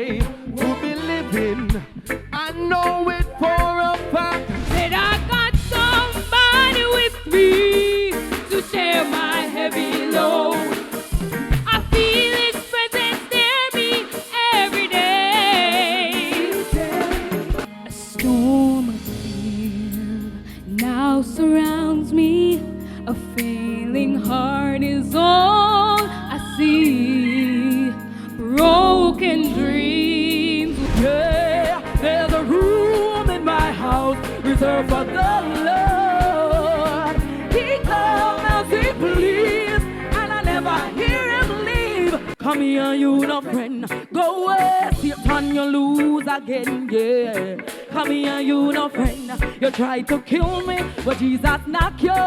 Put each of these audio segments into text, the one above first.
way to be living. I know it for a fact that I got somebody with me to share my heavy load. I feel His presence near me every day. A storm of fear now surrounds me. A failing heart is all I see. Broken dreams. Yeah, there's a room in my house reserved for the Lord. He comes as He please, and I never hear Him leave. Come here, you no friend. Go away, Satan, you lose again. Yeah. Come here, you no friend. You tried to kill me, but Jesus knock you.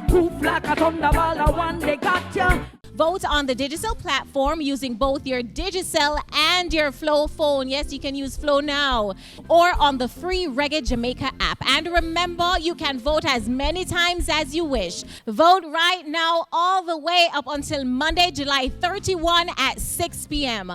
Proof like a thunderball, the one they got you. Vote on the digital platform using both your Digicel and your Flow phone. Yes, you can use Flow now. Or on the free Reggae Jamaica app. And remember, you can vote as many times as you wish. Vote right now all the way up until Monday, July 31 at 6 p.m.